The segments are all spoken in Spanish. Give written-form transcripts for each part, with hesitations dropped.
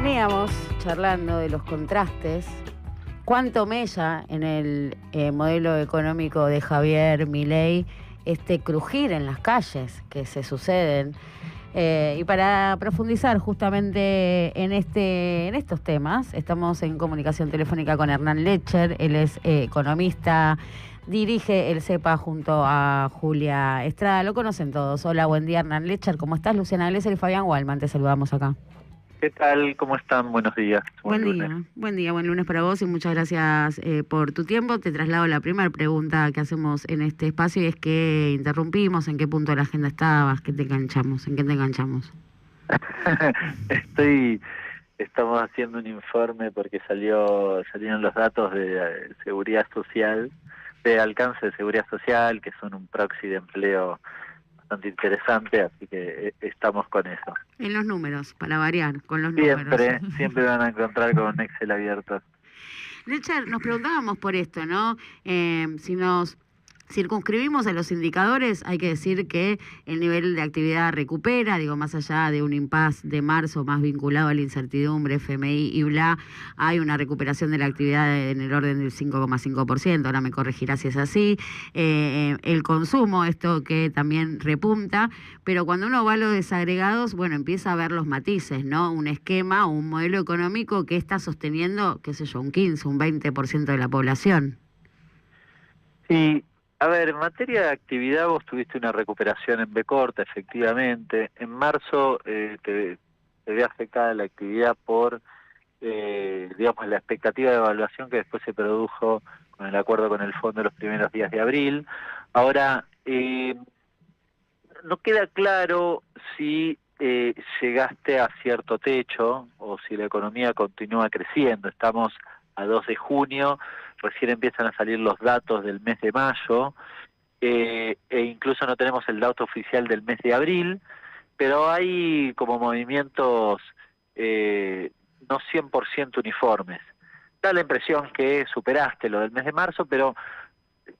Veníamos charlando de los contrastes, cuánto mella en el modelo económico de Javier Milei este crujir en las calles que se suceden. Y para profundizar justamente en estos temas, estamos en comunicación telefónica con Hernán Lecher. Él es economista, dirige el CEPA junto a Julia Estrada. Lo conocen todos. Hola, buen día, Hernán Lecher. ¿Cómo estás? Luciana Glesser y Fabián Wallman, te saludamos acá. ¿Qué tal? ¿Cómo están? Buenos días. Buen lunes para vos y muchas gracias por tu tiempo. Te traslado la primera pregunta que hacemos en este espacio y es ¿qué interrumpimos? ¿En qué punto de la agenda estabas? ¿Qué te enganchamos? ¿En qué te enganchamos? Estamos haciendo un informe porque salieron los datos de seguridad social, de alcance de seguridad social, que son un proxy de empleo bastante interesante, así que estamos con eso. En los números, para variar, con los números. Siempre van a encontrar con un Excel abierto. Lecher, nos preguntábamos por esto, ¿no? Si nos circunscribimos a los indicadores, hay que decir que el nivel de actividad recupera, digo, más allá de un impasse de marzo más vinculado a la incertidumbre, FMI y bla, hay una recuperación de la actividad en el orden del 5,5%, ahora me corregirá si es así. El consumo, esto que también repunta, pero cuando uno va a los desagregados, bueno, empieza a ver los matices, ¿no? Un esquema o un modelo económico que está sosteniendo, qué sé yo, un 15, un 20% de la población. Sí. A ver, en materia de actividad vos tuviste una recuperación en B corta, efectivamente. En marzo te ve afectada la actividad por, digamos, la expectativa de evaluación que después se produjo con el acuerdo con el fondo los primeros días de abril. Ahora, no queda claro si llegaste a cierto techo o si la economía continúa creciendo. Estamos a 2 de junio, recién empiezan a salir los datos del mes de mayo, e incluso no tenemos el dato oficial del mes de abril, pero hay como movimientos no 100% uniformes. Da la impresión que superaste lo del mes de marzo, pero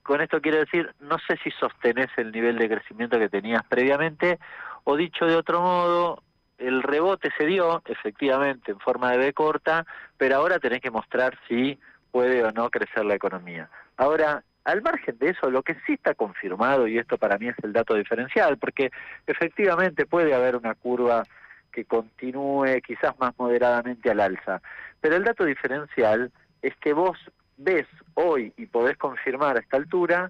con esto quiero decir, no sé si sostenés el nivel de crecimiento que tenías previamente, o dicho de otro modo, el rebote se dio, efectivamente, en forma de B corta, pero ahora tenés que mostrar si puede o no crecer la economía. Ahora, al margen de eso, lo que sí está confirmado, y esto para mí es el dato diferencial, porque efectivamente puede haber una curva que continúe quizás más moderadamente al alza, pero el dato diferencial es que vos ves hoy y podés confirmar a esta altura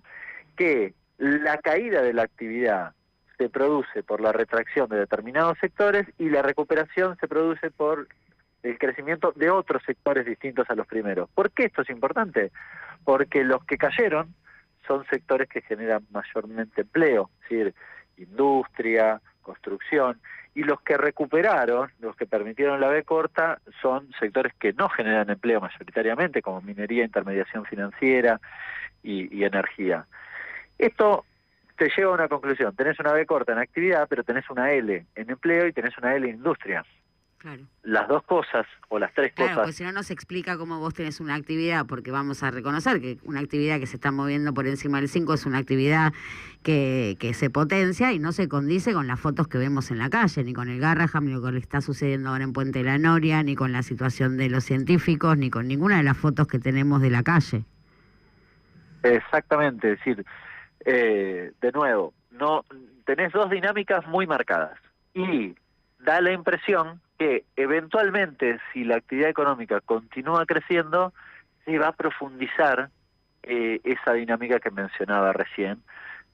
que la caída de la actividad se produce por la retracción de determinados sectores y la recuperación se produce por el crecimiento de otros sectores distintos a los primeros. ¿Por qué esto es importante? Porque los que cayeron son sectores que generan mayormente empleo, es decir, industria, construcción, y los que recuperaron, los que permitieron la B corta, son sectores que no generan empleo mayoritariamente, como minería, intermediación financiera y energía. Esto te lleva a una conclusión: tenés una B corta en actividad, pero tenés una L en empleo y tenés una L en industria. Claro. Las dos cosas, o las tres cosas... Claro, pues si no nos explica cómo vos tenés una actividad, porque vamos a reconocer que una actividad que se está moviendo por encima del 5 es una actividad que se potencia y no se condice con las fotos que vemos en la calle, ni con el Garraham, ni con lo que está sucediendo ahora en Puente de la Noria, ni con la situación de los científicos, ni con ninguna de las fotos que tenemos de la calle. Exactamente, es decir, de nuevo, no tenés dos dinámicas muy marcadas y da la impresión que eventualmente, si la actividad económica continúa creciendo, se va a profundizar esa dinámica que mencionaba recién.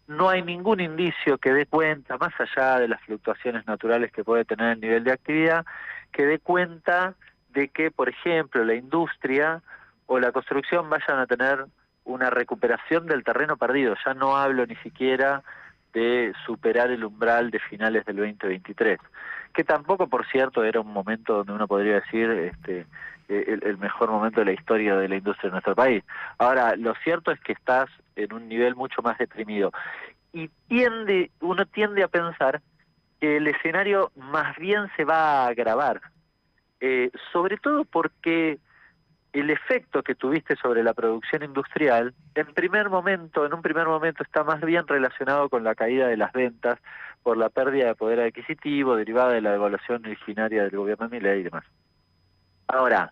No hay ningún indicio que dé cuenta, más allá de las fluctuaciones naturales que puede tener el nivel de actividad, que dé cuenta de que, por ejemplo, la industria o la construcción vayan a tener una recuperación del terreno perdido. Ya no hablo ni siquiera de superar el umbral de finales del 2023, que tampoco, por cierto, era un momento donde uno podría decir el mejor momento de la historia de la industria de nuestro país. Ahora, lo cierto es que estás en un nivel mucho más deprimido y uno tiende a pensar que el escenario más bien se va a agravar, sobre todo porque el efecto que tuviste sobre la producción industrial, en un primer momento está más bien relacionado con la caída de las ventas por la pérdida de poder adquisitivo derivada de la devaluación originaria del gobierno de Milei y demás. Ahora,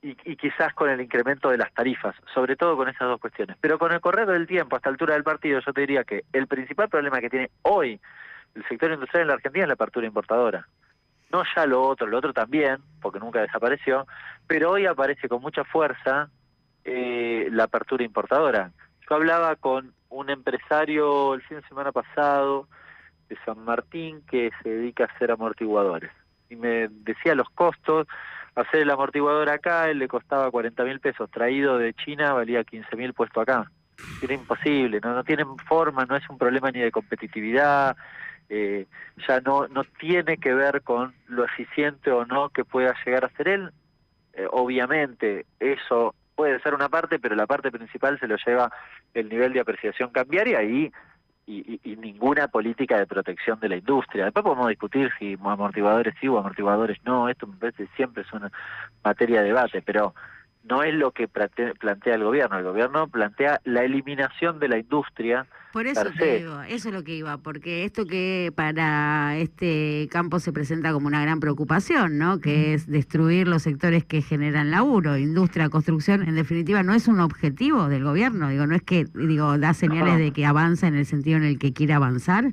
y quizás con el incremento de las tarifas, sobre todo con esas dos cuestiones. Pero con el correr del tiempo, a esta altura del partido, yo te diría que el principal problema que tiene hoy el sector industrial en la Argentina es la apertura importadora. No ya lo otro también, porque nunca desapareció, pero hoy aparece con mucha fuerza la apertura importadora. Yo hablaba con un empresario el fin de semana pasado de San Martín que se dedica a hacer amortiguadores. Y me decía los costos, hacer el amortiguador acá, él le costaba 40.000 pesos, traído de China valía 15.000 puesto acá. Era imposible, no tienen forma, no es un problema ni de competitividad, ya no tiene que ver con lo eficiente o no que pueda llegar a ser él. Obviamente eso puede ser una parte, pero la parte principal se lo lleva el nivel de apreciación cambiaria y ninguna política de protección de la industria. Después podemos discutir si amortiguadores sí o amortiguadores no, esto me parece siempre es una materia de debate, pero no es lo que plantea el gobierno plantea la eliminación de la industria Por eso per te se. digo, eso es lo que iba, porque esto que para este campo se presenta como una gran preocupación, ¿no? Que es destruir los sectores que generan laburo, industria, construcción, en definitiva no es un objetivo del gobierno, digo, no es que, digo, da señales No. de que avanza en el sentido en el que quiere avanzar.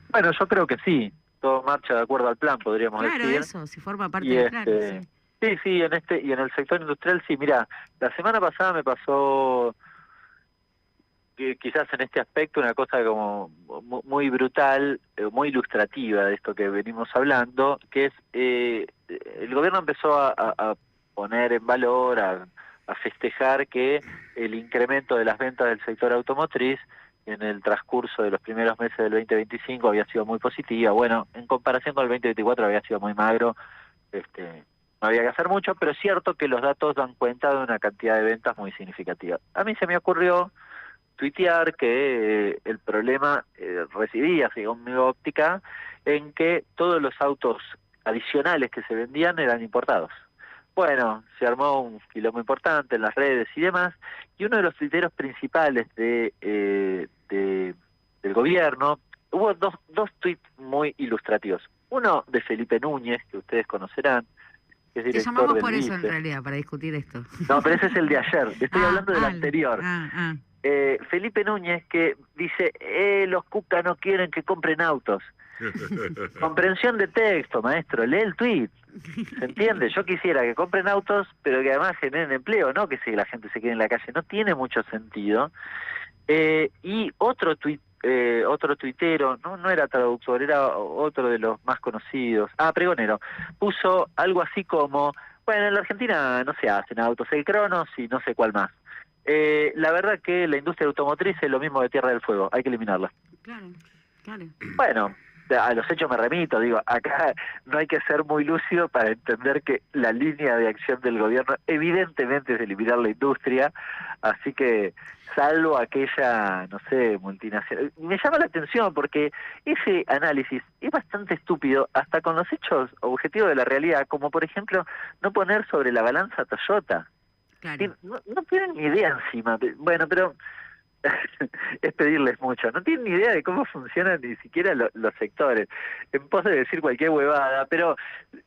Bueno, yo creo que sí, todo marcha de acuerdo al plan, podríamos Claro, decir. eso, si forma parte Y del plan, sí. sí, y en el sector industrial sí, mira, la semana pasada me pasó que quizás en este aspecto una cosa como muy brutal, muy ilustrativa de esto que venimos hablando, que es el gobierno empezó a poner en valor, a festejar que el incremento de las ventas del sector automotriz en el transcurso de los primeros meses del 2025 había sido muy positiva. Bueno, en comparación con el 2024 había sido muy magro, no había que hacer mucho, pero es cierto que los datos dan cuenta de una cantidad de ventas muy significativa. A mí se me ocurrió tuitear que el problema residía, según mi óptica, en que todos los autos adicionales que se vendían eran importados. Bueno, se armó un quilombo importante en las redes y demás, y uno de los tuiteros principales del gobierno, hubo dos tuits muy ilustrativos. Uno de Felipe Núñez, que ustedes conocerán, que es Te director llamamos del por eso en Vice. realidad, para discutir esto. No, pero ese es el de ayer, estoy hablando del anterior. Ah. Felipe Núñez que dice, los Cuca no quieren que compren autos. Comprensión de texto, maestro, lee el tuit. ¿Se entiende? Yo quisiera que compren autos, pero que además generen empleo, no que si la gente se quede en la calle. No tiene mucho sentido. Y otro tuitero, no era traductor, era otro de los más conocidos, Pregonero, puso algo así como, bueno, en la Argentina no se hacen autos, el Cronos y no sé cuál más. La verdad que la industria automotriz es lo mismo de Tierra del Fuego, hay que eliminarla. Claro. Bueno, a los hechos me remito, digo, acá no hay que ser muy lúcido para entender que la línea de acción del gobierno evidentemente es eliminar la industria, así que salvo aquella, no sé, multinacional. Me llama la atención porque ese análisis es bastante estúpido hasta con los hechos objetivos de la realidad, como por ejemplo no poner sobre la balanza Toyota. Claro. No tienen ni idea encima. Bueno, pero es pedirles mucho. No tienen ni idea de cómo funcionan ni siquiera los sectores. En pos de decir cualquier huevada, pero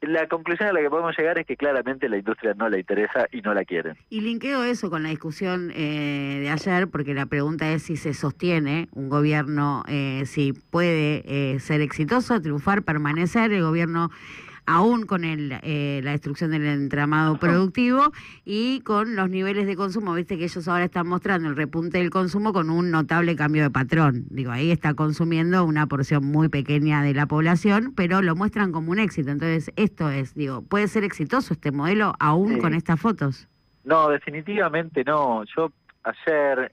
la conclusión a la que podemos llegar es que claramente la industria no le interesa y no la quieren. Y linkeo eso con la discusión de ayer, porque la pregunta es si se sostiene un gobierno, si puede ser exitoso, triunfar, permanecer el gobierno aún con la destrucción del entramado productivo y con los niveles de consumo. Viste que ellos ahora están mostrando el repunte del consumo con un notable cambio de patrón. Digo, ahí está consumiendo una porción muy pequeña de la población, pero lo muestran como un éxito. Entonces, esto es, digo, ¿puede ser exitoso este modelo aún con estas fotos? No, definitivamente no. Yo ayer,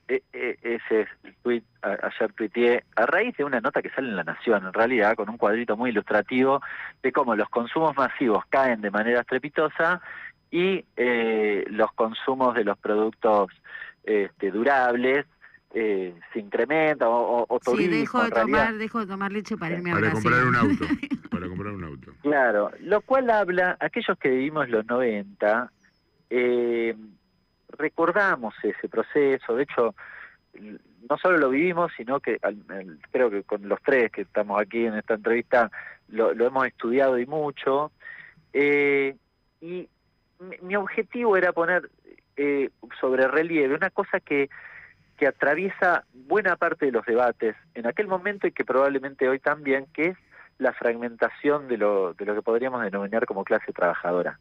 ayer tuiteé, a raíz de una nota que sale en La Nación, en realidad, con un cuadrito muy ilustrativo de cómo los consumos masivos caen de manera estrepitosa y los consumos de los productos durables se incrementan o turismo, dejo de tomar leche para irme a Para Brasil. comprar un auto. Para comprar un auto. Claro, lo cual habla, aquellos que vivimos los 90, recordamos ese proceso. De hecho, no solo lo vivimos, sino que creo que con los tres que estamos aquí en esta entrevista lo hemos estudiado y mucho, y mi objetivo era poner sobre relieve una cosa que atraviesa buena parte de los debates en aquel momento y que probablemente hoy también, que es la fragmentación de lo que podríamos denominar como clase trabajadora.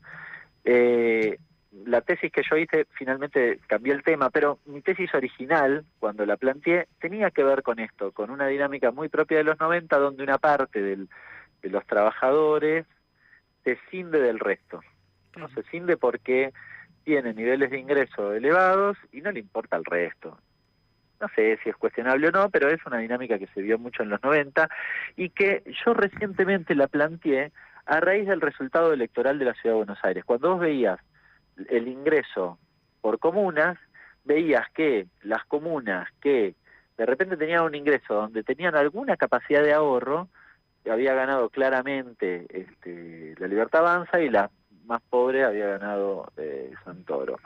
La tesis que yo hice, finalmente cambié el tema, pero mi tesis original, cuando la planteé, tenía que ver con esto, con una dinámica muy propia de los 90, donde una parte de los trabajadores se escinde del resto. No se escinde porque tiene niveles de ingreso elevados y no le importa el resto. No sé si es cuestionable o no, pero es una dinámica que se vio mucho en los 90 y que yo recientemente la planteé a raíz del resultado electoral de la Ciudad de Buenos Aires. Cuando vos veías el ingreso por comunas, veías que las comunas que de repente tenían un ingreso donde tenían alguna capacidad de ahorro, había ganado claramente la Libertad Avanza, y la más pobre había ganado Santoro.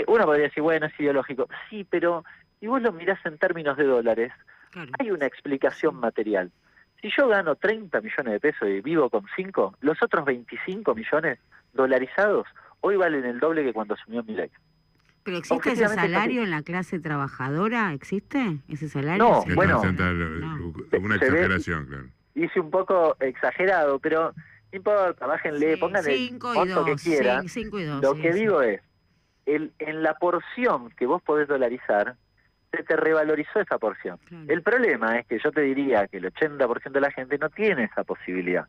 Uno podría decir, bueno, es ideológico. Sí, pero si vos lo mirás en términos de dólares, Claro. hay una explicación material. Si yo gano 30 millones de pesos y vivo con 5, los otros 25 millones dolarizados hoy valen el doble que cuando asumió Milei. ¿Pero existe ese salario en la clase trabajadora? ¿Existe ese salario? No, Que bueno, una exageración, claro. Hice un poco exagerado, pero no importa, bájenle, Sí, pónganle el 5 y monto que 2, quieran. 5 y 2. Lo sí, que sí. digo es, en la porción que vos podés dolarizar, se te revalorizó esa porción. Claro. El problema es que yo te diría que el 80% de la gente no tiene esa posibilidad.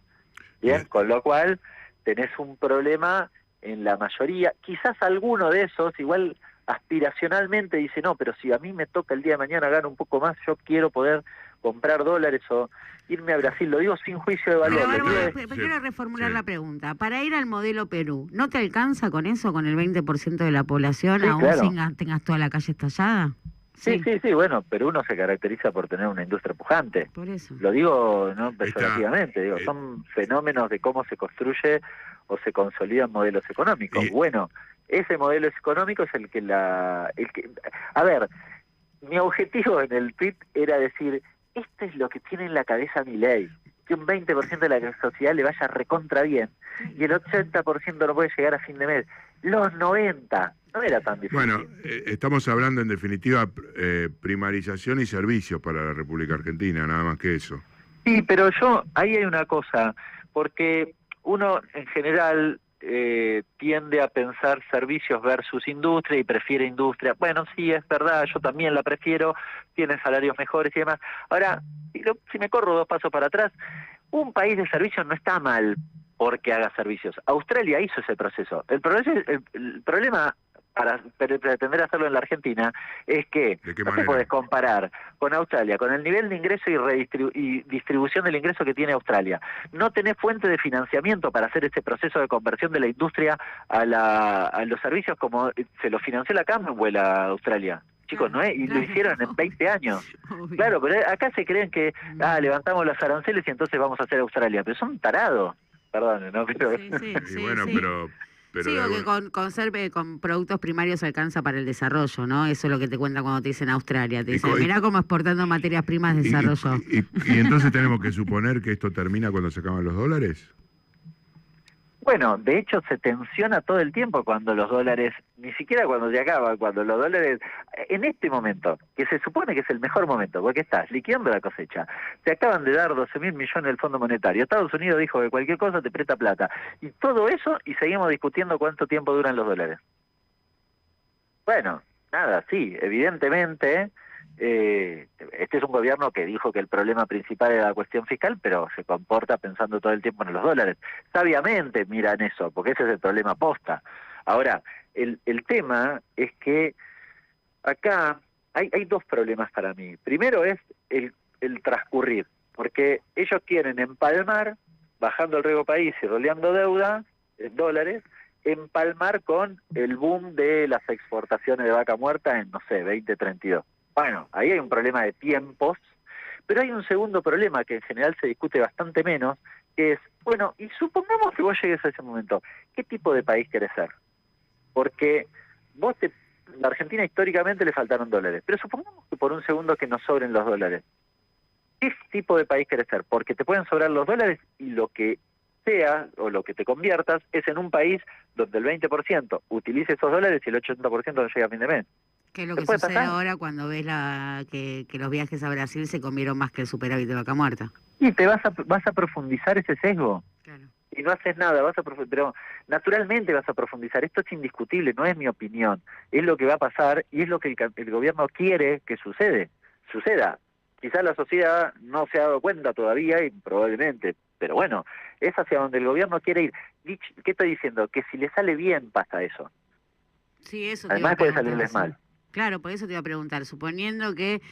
Bien, con lo cual tenés un problema en la mayoría. Quizás alguno de esos, igual aspiracionalmente dice, no, pero si a mí me toca el día de mañana ganar un poco más, yo quiero poder comprar dólares o irme a Brasil. Lo digo sin juicio de valor. Pero, Lo digo pero quiero reformular Sí. la pregunta. Para ir al modelo Perú, ¿no te alcanza con eso, con el 20% de la población, Sí, aún claro. sin tengas toda la calle estallada? Sí, bueno, Perú no se caracteriza por tener una industria pujante. Por eso. Lo digo no peyorativamente, digo, son fenómenos de cómo se construye o se consolidan modelos económicos. Bueno, ese modelo económico es el que a ver, mi objetivo en el tweet era decir, esto es lo que tiene en la cabeza Milei, que un 20% de la sociedad le vaya recontra bien y el 80% no puede llegar a fin de mes. Los 90 no era tan difícil. Bueno, estamos hablando en definitiva primarización y servicios para la República Argentina, nada más que eso. Sí, pero ahí hay una cosa, porque uno en general tiende a pensar servicios versus industria y prefiere industria. Bueno, sí, es verdad, yo también la prefiero, tiene salarios mejores y demás. Ahora, si me corro 2 pasos para atrás, un país de servicios no está mal porque haga servicios. Australia hizo ese proceso. El problema para pretender hacerlo en la Argentina es que no te podés comparar con Australia, con el nivel de ingreso y distribución del ingreso que tiene Australia. No tenés fuente de financiamiento para hacer ese proceso de conversión de la industria a los servicios como se lo financió la Commonwealth a Australia. Chicos, ¿no es? Y lo hicieron en 20 años. Obvio. Claro, pero acá se creen que levantamos los aranceles y entonces vamos a hacer Australia, pero son tarados. Perdón, ¿no? Pero... Y bueno, pero sí, o que con productos primarios alcanza para el desarrollo, ¿no? Eso es lo que te cuentan cuando te dicen Australia. Te dicen, mirá cómo exportando materias primas desarrolló. Y entonces tenemos que suponer que esto termina cuando se acaban los dólares. Bueno, de hecho se tensiona todo el tiempo cuando los dólares, ni siquiera cuando se acaban, cuando los dólares, en este momento, que se supone que es el mejor momento, porque estás liquidando la cosecha, te acaban de dar 12.000 millones del Fondo Monetario, Estados Unidos dijo que cualquier cosa te presta plata, y todo eso, y seguimos discutiendo cuánto tiempo duran los dólares. Bueno, nada, sí, evidentemente... este es un gobierno que dijo que el problema principal era la cuestión fiscal, pero se comporta pensando todo el tiempo en los dólares. Sabiamente miran eso, porque ese es el problema posta. Ahora, el tema es que acá hay 2 problemas para mí. Primero es el transcurrir, porque ellos quieren empalmar, bajando el riesgo país y roleando deuda en dólares, empalmar con el boom de las exportaciones de vaca muerta en, no sé, 2032. Bueno, ahí hay un problema de tiempos, pero hay un segundo problema que en general se discute bastante menos, que es, bueno, y supongamos que vos llegues a ese momento, ¿qué tipo de país querés ser? Porque la Argentina históricamente le faltaron dólares, pero supongamos que por un segundo que nos sobren los dólares. ¿Qué tipo de país querés ser? Porque te pueden sobrar los dólares y lo que sea, o lo que te conviertas, es en un país donde el 20% utilice esos dólares y el 80% no llega a fin de mes. Que es lo ¿Te que puede sucede pasar? ahora cuando ves que los viajes a Brasil se comieron más que el superávit de Vaca Muerta. Y te vas a profundizar ese sesgo. Claro. Y no haces nada, pero naturalmente vas a profundizar. Esto es indiscutible, no es mi opinión. Es lo que va a pasar y es lo que el gobierno quiere que suceda. Quizás la sociedad no se ha dado cuenta todavía y probablemente, pero bueno, es hacia donde el gobierno quiere ir. ¿Qué estoy diciendo? Que si le sale bien pasa eso. Sí, eso te iba a Además puede preguntar. salirles Sí. mal. Claro, por eso te iba a preguntar. Suponiendo que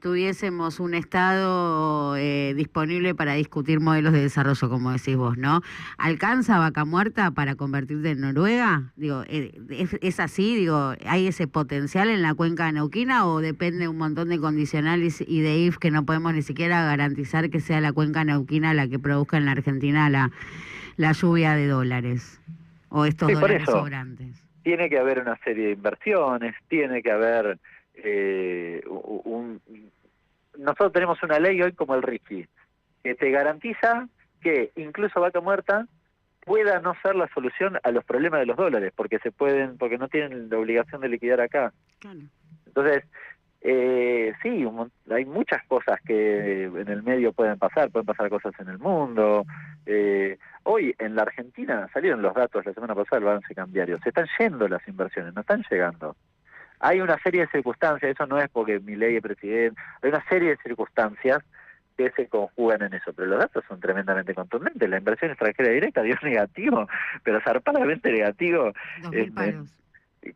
tuviésemos un Estado disponible para discutir modelos de desarrollo, como decís vos, ¿no? ¿Alcanza Vaca Muerta para convertirte en Noruega? Digo, ¿es así? Digo, ¿hay ese potencial en la cuenca neuquina o depende un montón de condicionales y de IF que no podemos ni siquiera garantizar que sea la cuenca neuquina la que produzca en la Argentina la lluvia de dólares? ¿O estos Sí, por dólares eso. sobrantes? Tiene que haber una serie de inversiones, tiene que haber nosotros tenemos una ley hoy como el RIFI, que te garantiza que incluso Vaca Muerta pueda no ser la solución a los problemas de los dólares, porque porque no tienen la obligación de liquidar acá. Claro. Entonces, sí, hay muchas cosas que en el medio pueden pasar cosas en el mundo. Hoy en la Argentina salieron los datos la semana pasada del balance cambiario, se están yendo las inversiones, no están llegando. Hay una serie de circunstancias, eso no es porque Milei es presidente, hay una serie de circunstancias que se conjugan en eso, pero los datos son tremendamente contundentes. La inversión extranjera directa dio negativo, pero zarpadamente negativo. 2.000 paros.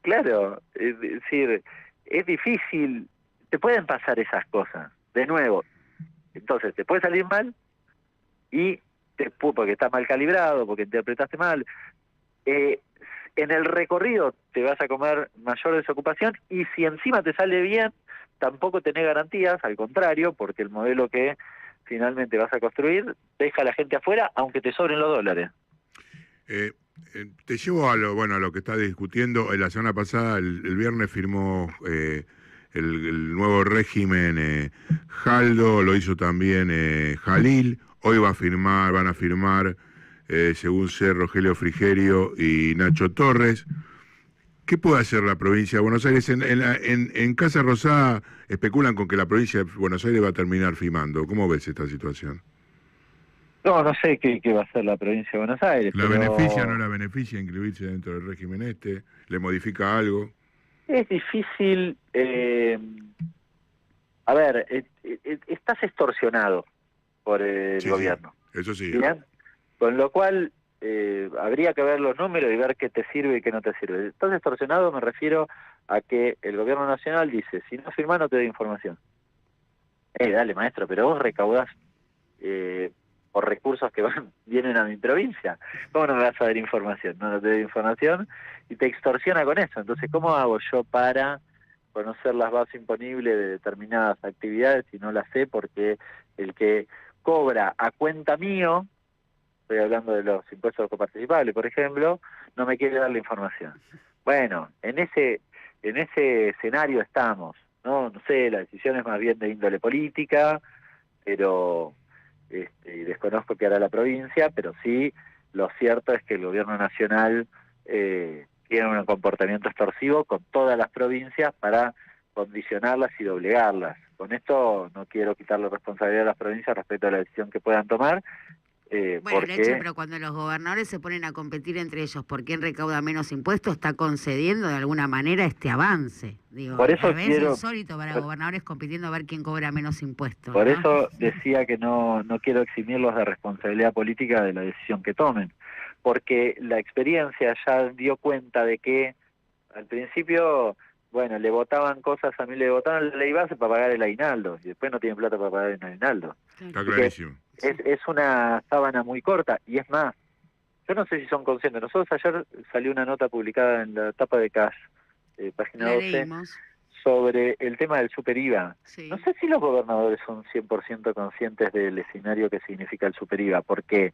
Claro, es decir, es difícil, te pueden pasar esas cosas, de nuevo. Entonces, te puede salir mal y porque está mal calibrado, porque interpretaste mal. En el recorrido te vas a comer mayor desocupación y si encima te sale bien, tampoco tenés garantías, al contrario, porque el modelo que finalmente vas a construir deja a la gente afuera, aunque te sobren los dólares. Te llevo a lo que está discutiendo. La semana pasada, el viernes, firmó el nuevo régimen Jaldo, lo hizo también Jalil. Hoy van a firmar, según sé, Rogelio Frigerio y Nacho Torres. ¿Qué puede hacer la provincia de Buenos Aires? En Casa Rosada especulan con que la provincia de Buenos Aires va a terminar firmando. ¿Cómo ves esta situación? No sé qué va a hacer la provincia de Buenos Aires. ¿La beneficia o no la beneficia incluirse dentro del régimen este? ¿Le modifica algo? Es difícil. A ver, estás extorsionado por el gobierno. Sí, eso sí. ¿Bien? Con lo cual habría que ver los números y ver qué te sirve y qué no te sirve. Estás extorsionado, me refiero a que el gobierno nacional dice, si no firmás no te doy información. Dale maestro, pero vos recaudás por recursos que vienen a mi provincia. ¿Cómo no me vas a dar información? No te doy información y te extorsiona con eso. Entonces, ¿cómo hago yo para conocer las bases imponibles de determinadas actividades si no las sé? Porque el que cobra a cuenta mío, estoy hablando de los impuestos coparticipables, por ejemplo, no me quiere dar la información. Bueno, en ese escenario estamos, no sé, la decisión es más bien de índole política, pero desconozco qué hará la provincia, pero sí, lo cierto es que el gobierno nacional tiene un comportamiento extorsivo con todas las provincias para condicionarlas y doblegarlas. Con esto no quiero quitarle responsabilidad a las provincias respecto a la decisión que puedan tomar. Bueno, Porque... Leche, pero cuando los gobernadores se ponen a competir entre ellos por quién recauda menos impuestos, está concediendo de alguna manera este avance. Digo, por eso a veces es insólito para gobernadores compitiendo a ver quién cobra menos impuestos. Por ¿no? eso decía que no quiero eximirlos de responsabilidad política de la decisión que tomen, porque la experiencia ya dio cuenta de que al principio, bueno, le votaban cosas, a mí le votaban la ley base para pagar el aguinaldo, y después no tienen plata para pagar el aguinaldo. Está clarísimo. Es una sábana muy corta, y es más, yo no sé si son conscientes, nosotros ayer salió una nota publicada en la tapa de Cash, página 12, leímos. sobre el tema del super IVA. Sí. No sé si los gobernadores son 100% conscientes del escenario que significa el super IVA, porque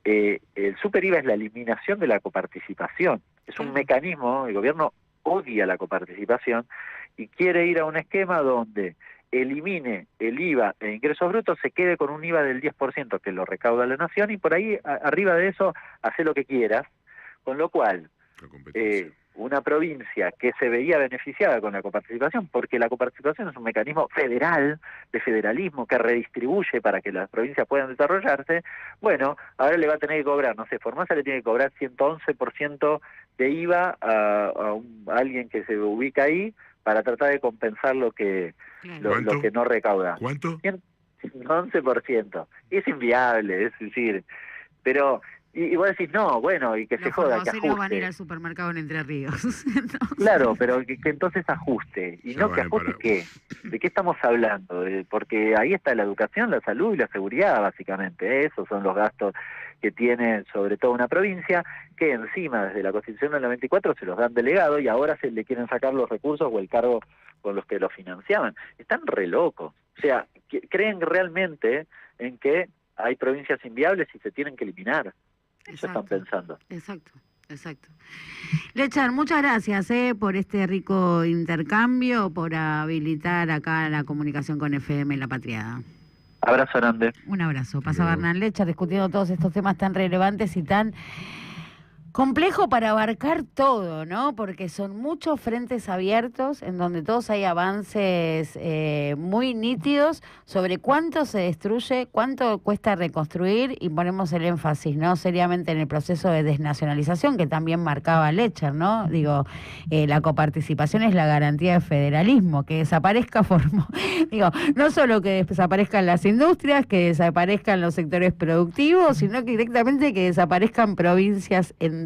el super IVA es la eliminación de la coparticipación. Es un mecanismo, el gobierno odia la coparticipación y quiere ir a un esquema donde elimine el IVA e ingresos brutos, se quede con un IVA del 10% que lo recauda la nación, y por ahí, arriba de eso, hace lo que quieras, con lo cual una provincia que se veía beneficiada con la coparticipación, porque la coparticipación es un mecanismo federal, de federalismo, que redistribuye para que las provincias puedan desarrollarse, bueno, ahora le va a tener que cobrar, no sé, Formosa le tiene que cobrar 111% de IVA a alguien que se ubica ahí, para tratar de compensar lo que no recauda. ¿Cuánto? 11%. Es inviable, es decir, pero... Y vos decís, no, bueno, y que se joda, que ajuste. Los van a ir al supermercado en Entre Ríos. Entonces... Claro, pero que entonces ajuste. Y no que ajuste, ¿qué? ¿De qué estamos hablando? Porque ahí está la educación, la salud y la seguridad, básicamente. Esos son los gastos que tiene sobre todo una provincia, que encima, desde la Constitución del 94, se los dan delegado y ahora se le quieren sacar los recursos o el cargo con los que lo financiaban. Están re locos. O sea, creen realmente en que hay provincias inviables y se tienen que eliminar. Eso están pensando. Exacto. Lechar, muchas gracias por este rico intercambio, por habilitar acá la comunicación con FM La Patriada. Abrazo grande. Un abrazo. Pasaba Hernán Lechar discutiendo todos estos temas tan relevantes y tan complejo para abarcar todo, ¿no? Porque son muchos frentes abiertos en donde todos hay avances muy nítidos sobre cuánto se destruye, cuánto cuesta reconstruir, y ponemos el énfasis, ¿no? Seriamente en el proceso de desnacionalización que también marcaba Lechar, ¿no? Digo, la coparticipación es la garantía de federalismo, que desaparezca digo, no solo que desaparezcan las industrias, que desaparezcan los sectores productivos, sino que directamente que desaparezcan provincias enteras.